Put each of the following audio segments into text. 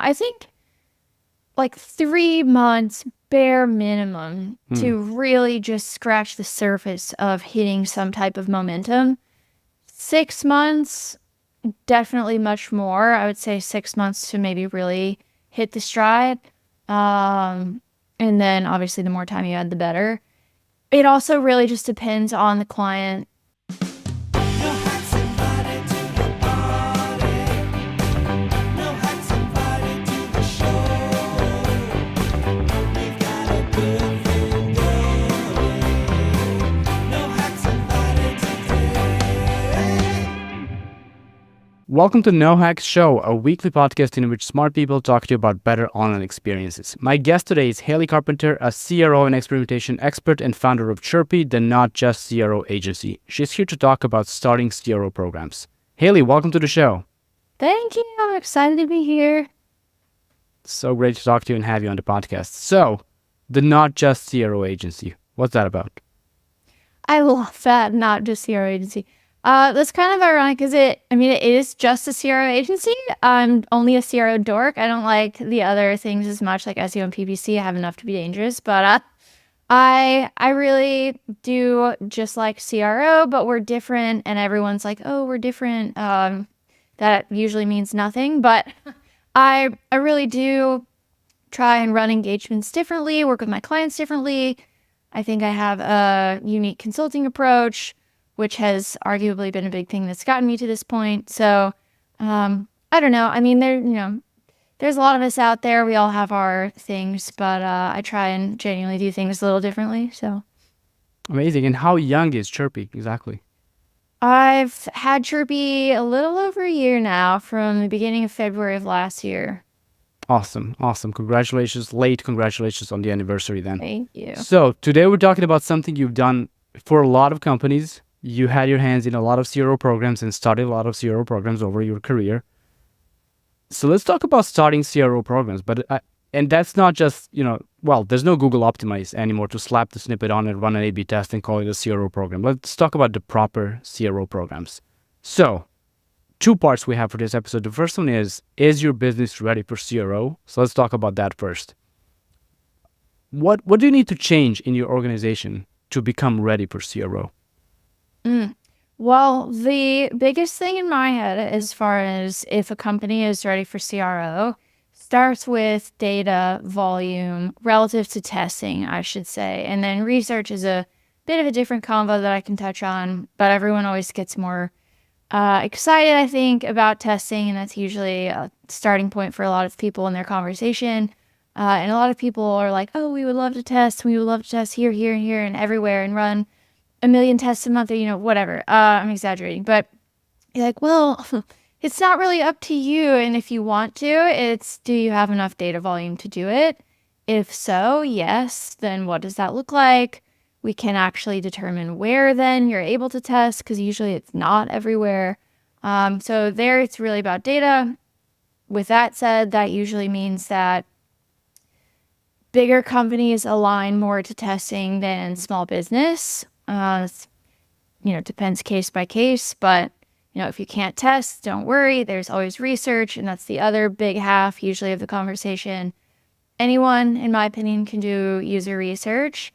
I think like 3 months bare minimum to really just scratch the surface of hitting some type of momentum. 6 months, definitely much more. I would say 6 months to maybe really hit the stride. And then obviously the more time you add, the better. It also really just depends on the client. Welcome to nohacks.show, a weekly podcast in which smart people talk to you about better online experiences. My guest today is Haley Carpenter, a CRO and experimentation expert and founder of Chirpy, the Not Just CRO agency. She's here to talk about starting CRO programs. Haley, welcome to the show. Thank you. I'm excited to be here. So great to talk to you and have you on the podcast. So, the Not Just CRO agency, what's that about? I love that, Not Just CRO agency. That's kind of ironic because it is just a CRO agency. I'm only a CRO dork. I don't like the other things as much, like SEO and PPC. I have enough to be dangerous, but I really do just like CRO, but we're different, and everyone's like, oh, we're different. That usually means nothing, but I really do try and run engagements differently, work with my clients differently. I think I have a unique consulting approach, which has arguably been a big thing that's gotten me to this point. So, I don't know. I mean, there's a lot of us out there. We all have our things, but I try and genuinely do things a little differently. So Amazing. And how young is Chirpy exactly? I've had Chirpy a little over a year now, from the beginning of February of last year. Awesome. Congratulations. Late congratulations on the anniversary then. Thank you. So today we're talking about something you've done for a lot of companies. You had your hands in a lot of CRO programs and started a lot of CRO programs over your career. So let's talk about starting CRO programs. And that's not just, there's no Google Optimize anymore to slap the snippet on and run an A/B test and call it a CRO program. Let's talk about the proper CRO programs. So 2 parts we have for this episode. The first one is your business ready for CRO? So let's talk about that first. What do you need to change in your organization to become ready for CRO? Well, the biggest thing in my head, as far as if a company is ready for CRO, starts with data volume relative to testing, I should say. And then research is a bit of a different combo that I can touch on, but everyone always gets more excited, I think, about testing, and that's usually a starting point for a lot of people in their conversation. And a lot of people are like, oh, we would love to test. We would love to test here, here, and here, and everywhere, and run 1 million tests a month, or, whatever. I'm exaggerating, but you're like, well, it's not really up to you. And if you want to, it's, do you have enough data volume to do it? If so, yes, then what does that look like? We can actually determine where then you're able to test, because usually it's not everywhere. So there it's really about data. With that said, that usually means that bigger companies align more to testing than small business. Depends case by case, but if you can't test, don't worry. There's always research, and that's the other big half usually of the conversation. Anyone, in my opinion, can do user research.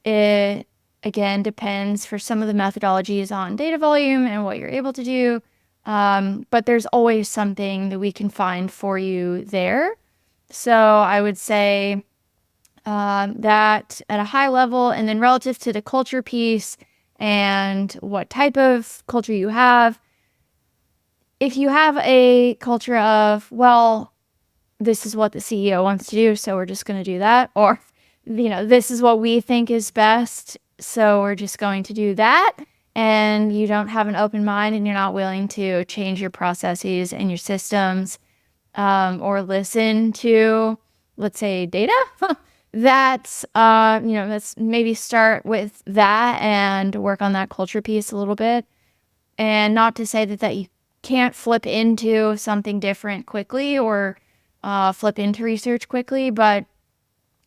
It, again, depends for some of the methodologies on data volume and what you're able to do. But there's always something that we can find for you there. So I would say that at a high level, and then relative to the culture piece and what type of culture you have, if you have a culture of, well, this is what the CEO wants to do, so we're just going to do that, or this is what we think is best, so we're just going to do that, and you don't have an open mind and you're not willing to change your processes and your systems, or listen to, let's say, data, that's maybe start with that and work on that culture piece a little bit. And not to say that you can't flip into something different quickly, or flip into research quickly, but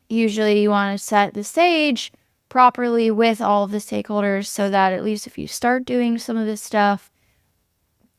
usually you want to set the stage properly with all of the stakeholders, so that at least if you start doing some of this stuff,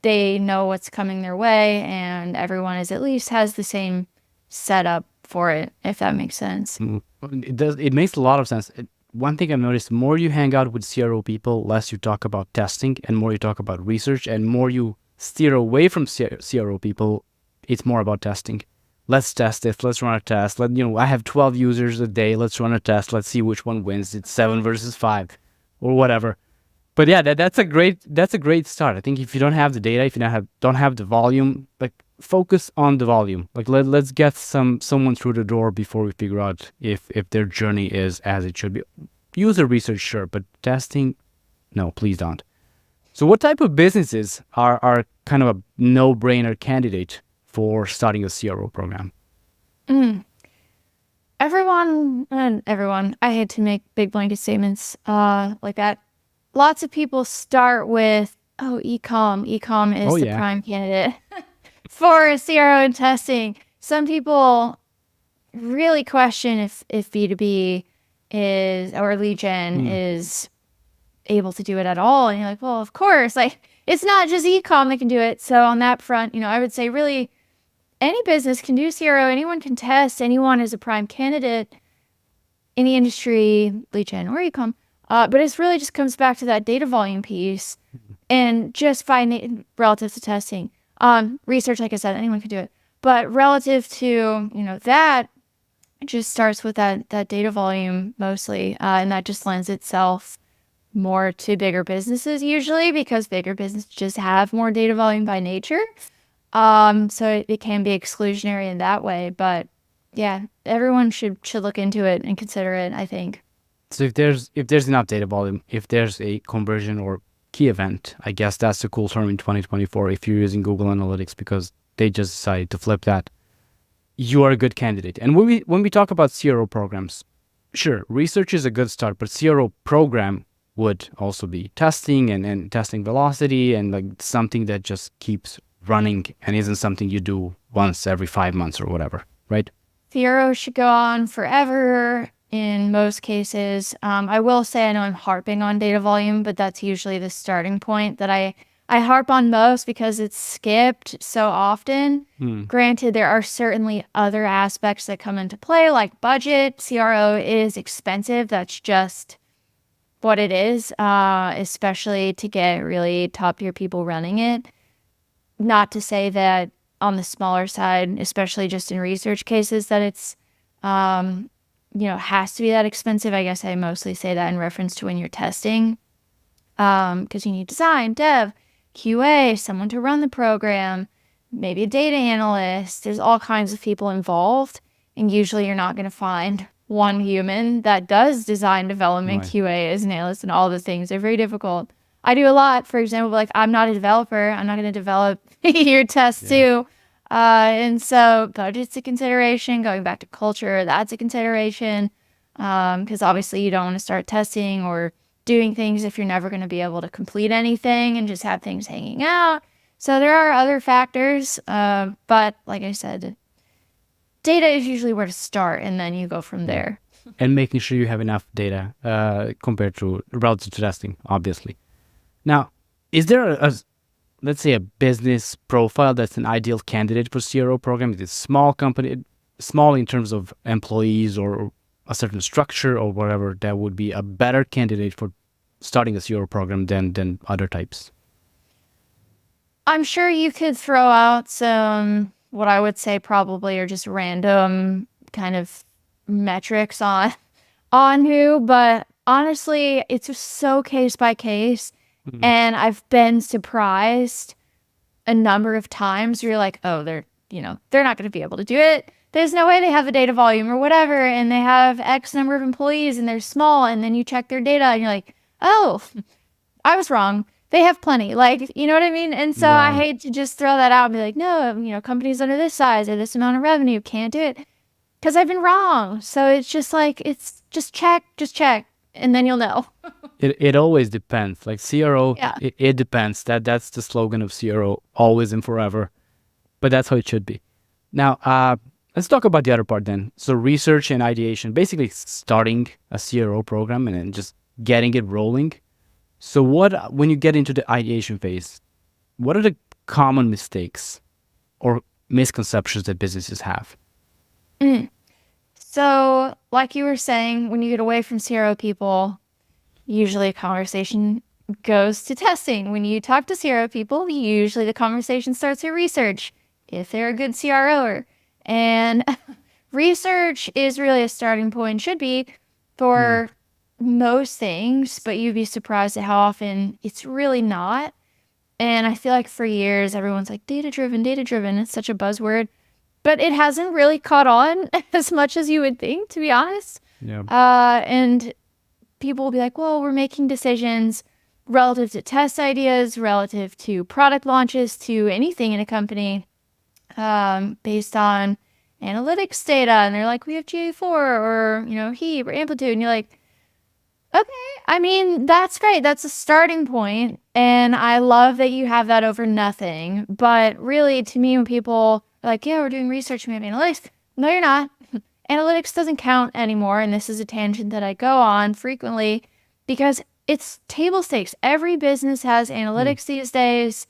they know what's coming their way, and everyone is at least has the same set up for it, if that makes sense. It does. It makes a lot of sense. One thing I've noticed: more you hang out with CRO people, less you talk about testing, and more you talk about research, and more you steer away from CRO people. It's more about testing. Let's test this. Let's run a test. I have 12 users a day. Let's run a test. Let's see which one wins. It's 7 versus 5, or whatever. But yeah, that's a great start. I think if you don't have the data, if you don't have the volume, like focus on the volume. Like let's get someone through the door before we figure out if their journey is as it should be. User research, sure, but testing, no, please don't. So what type of businesses are kind of a no-brainer candidate for starting a CRO program? Everyone, I hate to make big blanket statements like that. Lots of people start with, e-com. E-com is the prime candidate for CRO and testing. Some people really question if B2B is, or lead gen is able to do it at all. And you're like, well, of course, like it's not just e-com that can do it. So on that front, I would say really any business can do CRO. Anyone can test. Anyone is a prime candidate. Any industry, lead gen or e-com. But it really just comes back to that data volume piece and just finding relative to testing. Research, like I said, anyone can do it. But relative to, that, it just starts with that data volume mostly. And that just lends itself more to bigger businesses usually because bigger businesses just have more data volume by nature. So it can be exclusionary in that way. But yeah, everyone should look into it and consider it, I think. So if there's enough data volume, if there's a conversion or key event, I guess that's the cool term in 2024 if you're using Google Analytics because they just decided to flip that, you are a good candidate. And when we talk about CRO programs, sure, research is a good start, but CRO program would also be testing and testing velocity and like something that just keeps running and isn't something you do once every 5 months or whatever, right? CRO should go on forever. In most cases, I will say I know I'm harping on data volume, but that's usually the starting point that I harp on most because it's skipped so often. Granted, there are certainly other aspects that come into play, like budget. CRO is expensive. That's just what it is, especially to get really top-tier people running it. Not to say that on the smaller side, especially just in research cases, that it's has to be that expensive. I guess I mostly say that in reference to when you're testing, because you need design, dev, QA, someone to run the program, maybe a data analyst. There's all kinds of people involved, and usually you're not going to find one human that does design, development, right. QA as an analyst, and all the things. They're very difficult. I do a lot. For example, like I'm not a developer. I'm not going to develop your tests too. And so budget's a consideration. Going back to culture, that's a consideration. Because obviously you don't want to start testing or doing things if you're never going to be able to complete anything and just have things hanging out. So there are other factors. But like I said, data is usually where to start, and then you go from there. And making sure you have enough data compared to relative to testing, obviously. Now, is there let's say a business profile that's an ideal candidate for CRO program? Is it small company, small in terms of employees or a certain structure or whatever, that would be a better candidate for starting a CRO program than other types? I'm sure you could throw out some, what I would say probably are just random kind of metrics on who, but honestly, it's just so case by case. And I've been surprised a number of times where you're like, oh, they're not going to be able to do it. There's no way they have the data volume or whatever. And they have X number of employees and they're small. And then you check their data and you're like, oh, I was wrong. They have plenty. Like, you know what I mean? And so I hate to just throw that out and be like, no, companies under this size or this amount of revenue can't do it because I've been wrong. So it's just like, it's just check. And then you'll know. It always depends. Like CRO, it depends. That's the slogan of CRO, always and forever. But that's how it should be. Now, let's talk about the other part then. So research and ideation, basically starting a CRO program and then just getting it rolling. So when you get into the ideation phase, what are the common mistakes or misconceptions that businesses have? Mm. So, like you were saying, when you get away from CRO people, usually a conversation goes to testing. When you talk to CRO people, usually the conversation starts with research, if they're a good CROer. And research is really a starting point, should be, Hmm. for most things, but you'd be surprised at how often it's really not. And I feel like for years, everyone's like, data driven, data driven. It's such a buzzword, but it hasn't really caught on as much as you would think, to be honest. Yeah. And people will be like, well, we're making decisions relative to test ideas, relative to product launches, to anything in a company, based on analytics data. And they're like, we have GA4 or, heat or amplitude. And you're like, okay, I mean, that's great. That's a starting point. And I love that you have that over nothing. But really, to me, when people are like, yeah, we're doing research, we have analytics. No, you're not. Analytics doesn't count anymore. And this is a tangent that I go on frequently because it's table stakes. Every business has Hmm. analytics these days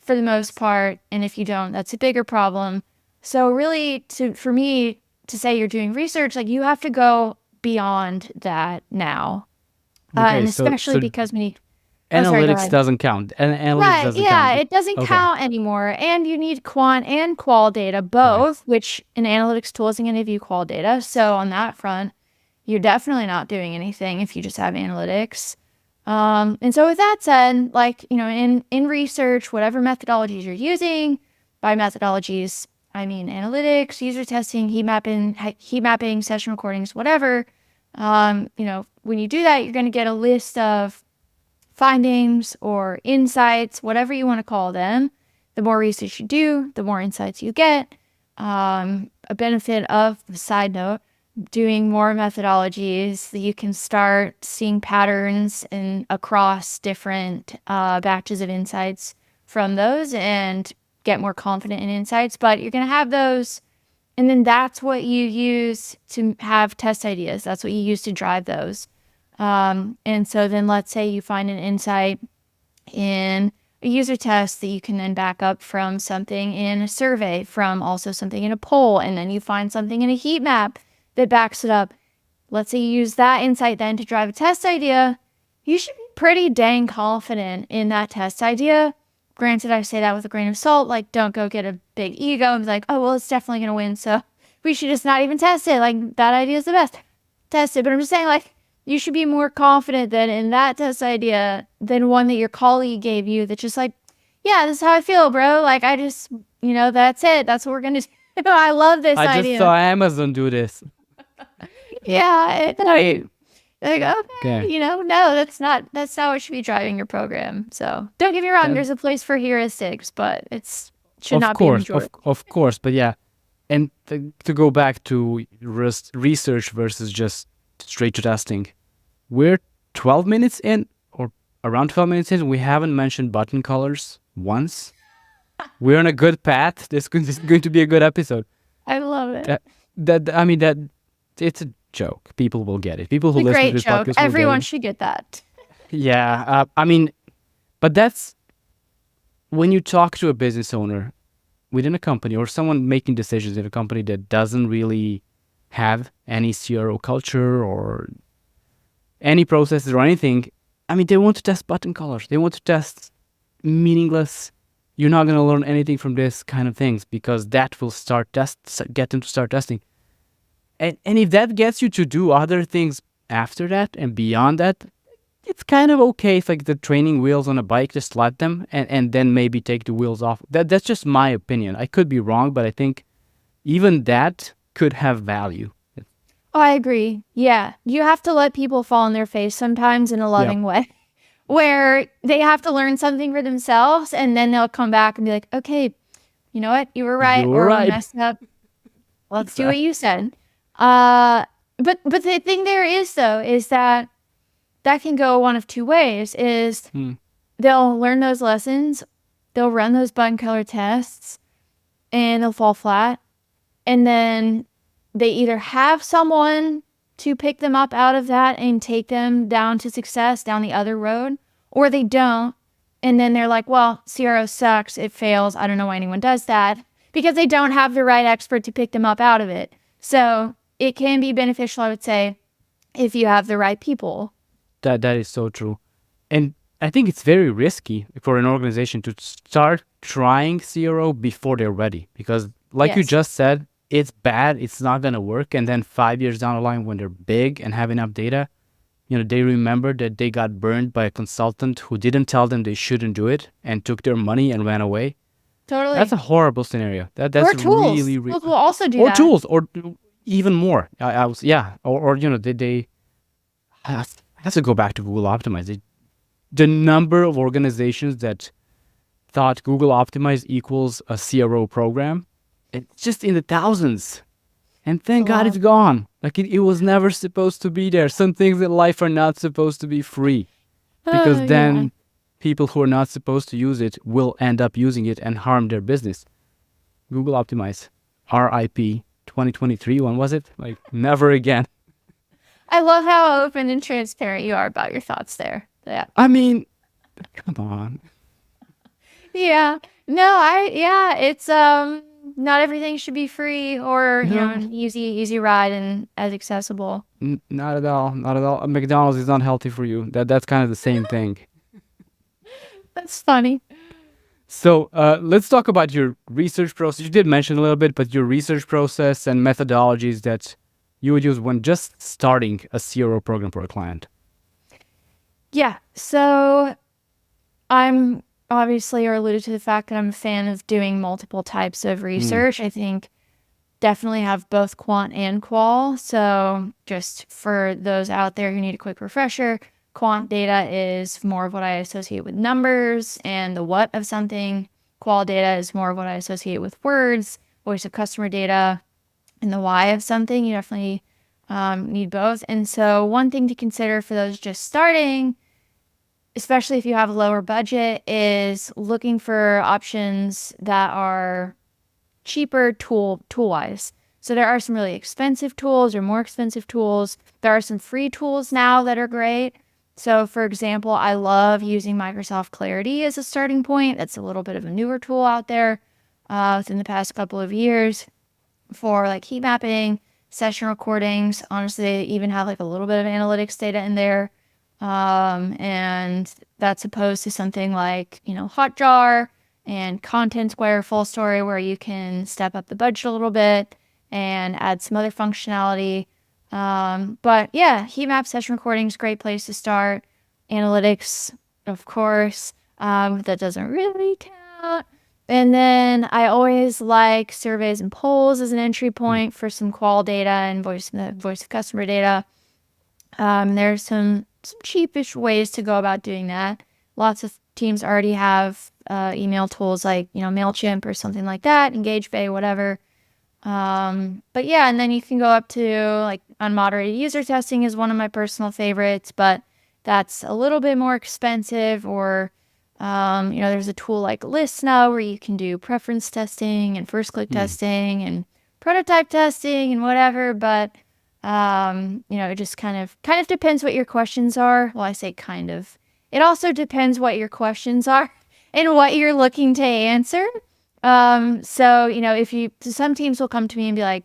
for the most part. And if you don't, that's a bigger problem. So really, for me to say you're doing research, like you have to go beyond that now. Okay. And So especially because oh, sorry, go analytics ahead. doesn't count. And analytics Right, doesn't yeah, count. it doesn't Okay. count anymore. And you need quant and qual data Right. both, which an analytics tool isn't going to give you qual data. So on that front, you're definitely not doing anything if you just have analytics. And so with that said, like, in research, whatever methodologies you're using, by methodologies, I mean analytics, user testing, heat mapping, session recordings, whatever. When you do that, you're going to get a list of findings or insights, whatever you want to call them. The more research you do, the more insights you get. A benefit of, the side note, doing more methodologies, you can start seeing patterns across different batches of insights from those and get more confident in insights. But you're going to have those, and then that's what you use to have test ideas. That's what you use to drive those. And so then let's say you find an insight in a user test that you can then back up from something in a survey, from also something in a poll, and then you find something in a heat map that backs it up. Let's say you use that insight then to drive a test idea. You should be pretty dang confident in that test idea. Granted, I say that with a grain of salt. Like, don't go get a big ego and be like, oh, well, it's definitely going to win, so we should just not even test it. Like, that idea is the best. Test it. But I'm just saying, like, you should be more confident than in that test idea than one that your colleague gave you that's just like, yeah, this is how I feel, bro. Like, I just, that's it. That's what we're going to do. I love this I just idea. saw Amazon do this. Yeah. Like, Okay. okay, no, that's not what should be driving your program. So don't get me wrong, That, there's a place for heuristics, but should of not be a course, majority. of course, but yeah, and to go back to research versus just straight to testing, we're 12 minutes in, or around 12 minutes in. We haven't mentioned button colors once. We're on a good path. This is going to be a good episode. I love it. I mean that it's a joke. People will get it. People who It's a listen to great this joke. podcast will get Everyone it. should get that. Yeah. I mean, but that's when you talk to a business owner within a company or someone making decisions in a company that doesn't really have any CRO culture or any processes or anything. I mean, they want to test button colors. They want to test meaningless. You're not going to learn anything from this kind of things because that will get them to start testing. And if that gets you to do other things after that and beyond that, it's kind of okay if like the training wheels on a bike, just let them and then maybe take the wheels off. That's just my opinion. I could be wrong, but I think even that could have value. Oh, I agree. Yeah. You have to let people fall on their face sometimes in a Yeah. loving way, where they have to learn something for themselves and then they'll come back and be like, okay, you know what? You were right, You're or we right. messed up. Let's do what Exactly. you said. But the thing there is though, is that can go one of two ways. Is Hmm. they'll learn those lessons, they'll run those button color tests, and they'll fall flat. And then they either have someone to pick them up out of that and take them down to success down the other road, or they don't. And then they're like, well, CRO sucks. It fails. I don't know why anyone does that. because they don't have the right expert to pick them up out of it. So it can be beneficial, I would say, if you have the right people. That is so true. And I think it's very risky for an organization to start trying CRO before they're ready. Because like you Yes. just said, it's bad, it's not gonna work. And then 5 years down the line when they're big and have enough data, they remember that they got burned by a consultant who didn't tell them they shouldn't do it and took their money and ran away. Totally. That's a horrible scenario. That's or tools. really Tools will also do or that. tools or even more. I was or they I have to go back to Google Optimize. The number of organizations that thought Google Optimize equals a CRO program, it's just in the thousands. And thank God it's gone. Like it was never supposed to be there. Some things in life are not supposed to be free because then people who are not supposed to use it will end up using it and harm their business. Google Optimize, RIP 2023. When was it? Like never again. I love how open and transparent you are about your thoughts there. Yeah. I mean, come on. Yeah. No, it's not everything should be free or an easy ride and as accessible. Not at all. Not at all. McDonald's is not healthy for you. That's kind of the same thing. That's funny. So let's talk about your research process. You did mention a little bit, but your research process and methodologies that you would use when just starting a CRO program for a client. Yeah. So I'm obviously alluded to the fact that I'm a fan of doing multiple types of research. I think definitely have both quant and qual. So just for those out there who need a quick refresher, quant data is more of what I associate with numbers and the what of something. Qual data is more of what I associate with words, voice of customer data, and the why of something. You definitely need both. And so one thing to consider for those just starting, especially if you have a lower budget, is looking for options that are cheaper tool-wise. So there are some really expensive tools or more expensive tools. There are some free tools now that are great. So for example, I love using Microsoft Clarity as a starting point. That's a little bit of a newer tool out there within the past couple of years for like heat mapping, session recordings. Honestly, they even have like a little bit of analytics data in there. And that's opposed to something like, Hotjar and Content Square Full Story, where you can step up the budget a little bit and add some other functionality. But yeah, heat map session recording is a great place to start. Analytics, of course, that doesn't really count. And then I always like surveys and polls as an entry point for some qual data and voice of customer data. There's some cheapish ways to go about doing that. Lots of teams already have email tools like, MailChimp or something like that, EngageBay, whatever. But yeah, and then you can go up to like unmoderated user testing is one of my personal favorites, but that's a little bit more expensive. Or, there's a tool like List now where you can do preference testing and first click testing and prototype testing and whatever. But it just kind of depends what your questions are. Well, I say kind of. It also depends what your questions are and what you're looking to answer. So, if some teams will come to me and be like,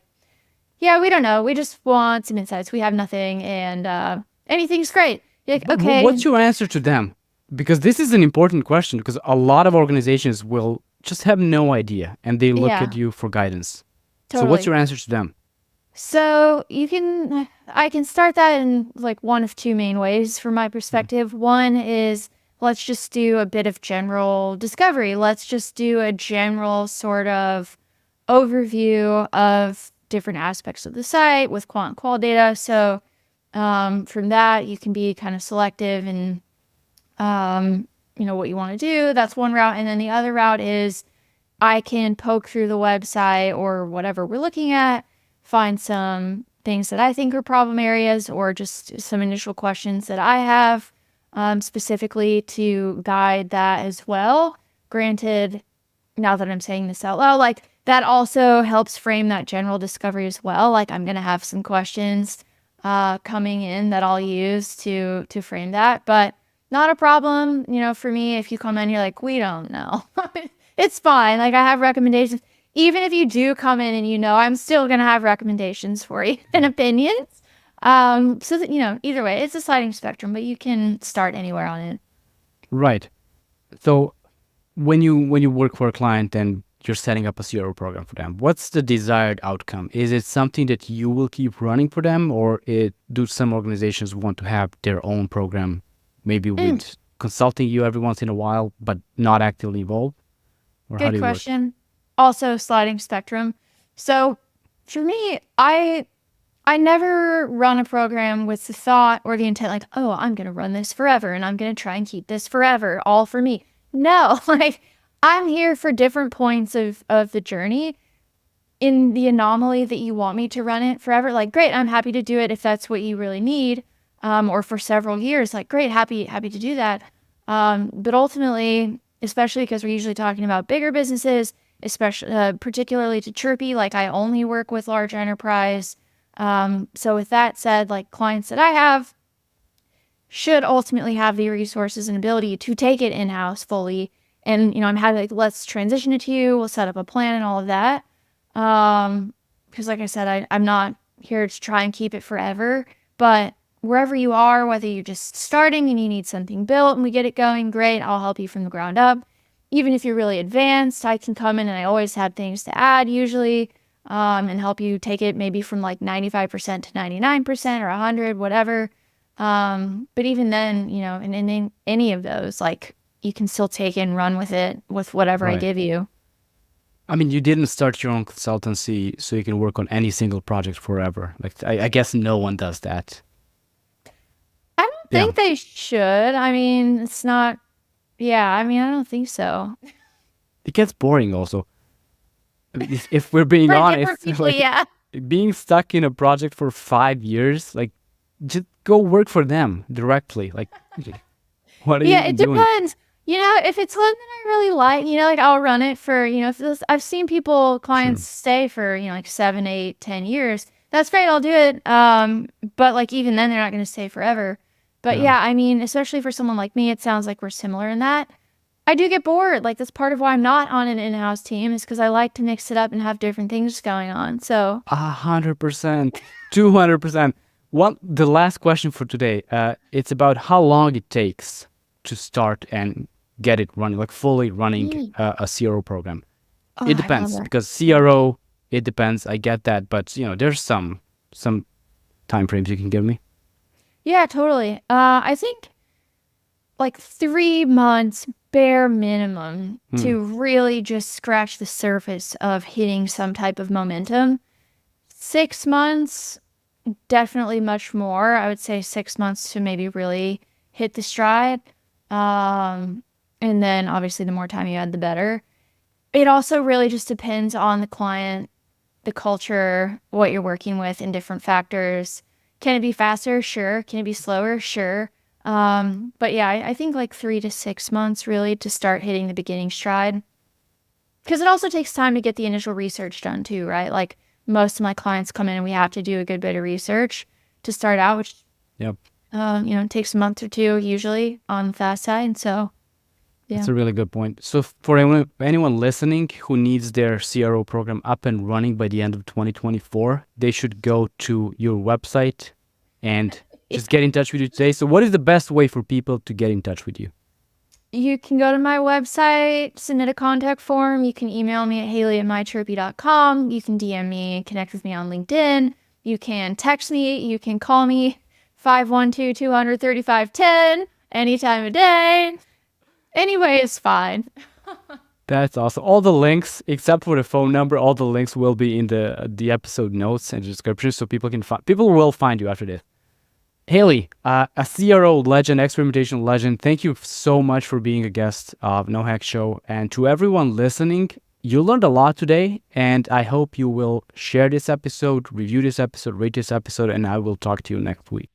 yeah, we don't know. We just want some insights. We have nothing and anything's great. You're like, okay. What's your answer to them? Because this is an important question because a lot of organizations will just have no idea and they look at you for guidance. Totally. So what's your answer to them? So I can start that in like one of two main ways from my perspective. One is, let's just do a bit of general discovery. Let's just do a general sort of overview of different aspects of the site with quant and qual data. So from that, you can be kind of selective and, what you want to do. That's one route. And then the other route is I can poke through the website or whatever we're looking at, find some things that I think are problem areas or just some initial questions that I have specifically to guide that as well. Granted, now that I'm saying this out loud, like that also helps frame that general discovery as well. Like I'm going to have some questions coming in that I'll use to frame that, but not a problem, for me, if you come in, you're like, we don't know. It's fine. Like I have recommendations. even if you do come in and I'm still going to have recommendations for you and opinions. So that, either way, it's a sliding spectrum, but you can start anywhere on it. Right. So when you work for a client and you're setting up a CRO program for them, what's the desired outcome? Is it something that you will keep running for them, or do some organizations want to have their own program, maybe with consulting you every once in a while, but not actively involved? Or how do Good you work? question. Also sliding spectrum. So for me, I never run a program with the thought or the intent like, oh, I'm going to run this forever and I'm going to try and keep this forever, all for me. No, like I'm here for different points of the journey. In the anomaly that you want me to run it forever, like, great, I'm happy to do it if that's what you really need. Or for several years, like, great, happy to do that. But ultimately, especially because we're usually talking about bigger businesses, especially particularly to Chirpy, like I only work with large enterprise. So with that said, like clients that I have should ultimately have the resources and ability to take it in-house fully. And, I'm happy, like, let's transition it to you. We'll set up a plan and all of that. Because like I said, I'm not here to try and keep it forever, but wherever you are, whether you're just starting and you need something built and we get it going, great, I'll help you from the ground up. Even if you're really advanced, I can come in and I always have things to add usually, and help you take it maybe from like 95% to 99% or 100, whatever. But even then, and in any of those, like you can still take it and run with it with whatever I give you. I mean, you didn't start your own consultancy so you can work on any single project forever. Like, I guess no one does that. I don't think they should. I mean, it's not. Yeah, I mean, I don't think so. It gets boring also. I mean, if we're being honest, people, like, being stuck in a project for 5 years, like, just go work for them directly. Like, what are you doing? Yeah, it depends. If it's something I really like, like I'll run it for, I've seen clients stay for, like 7, 8, 10 years. That's great. I'll do it. But like, even then they're not going to stay forever. But yeah, I mean, especially for someone like me, it sounds like we're similar in that. I do get bored. Like, that's part of why I'm not on an in-house team, is because I like to mix it up and have different things going on. So 100%, 200%. The last question for today, it's about how long it takes to start and get it running, like fully running a CRO program. It depends, because CRO, it depends. I get that, but there's some time frames you can give me. Yeah, totally. I think like 3 months bare minimum to really just scratch the surface of hitting some type of momentum. 6 months, definitely much more. I would say 6 months to maybe really hit the stride. And then obviously the more time you add, the better. It also really just depends on the client, the culture, what you're working with, and different factors. Can it be faster? Sure. Can it be slower? Sure. But yeah, I think like 3 to 6 months really to start hitting the beginning stride. Because it also takes time to get the initial research done too, right? Like most of my clients come in and we have to do a good bit of research to start out, which takes a month or two usually on the fast side. So yeah. That's a really good point. So for anyone listening who needs their CRO program up and running by the end of 2024, they should go to your website and just get in touch with you today. So what is the best way for people to get in touch with you? You can go to my website, submit a contact form. You can email me at haley@mychirpy.com. You can DM me, connect with me on LinkedIn. You can text me. You can call me 512-200-3510 any time of day. Anyway, it's fine. That's awesome. All the links, except for the phone number, all the links will be in the episode notes and description, so people will find you after this. Haley, a CRO legend, experimentation legend, thank you so much for being a guest of No Hacks Show. And to everyone listening, you learned a lot today, and I hope you will share this episode, review this episode, rate this episode, and I will talk to you next week.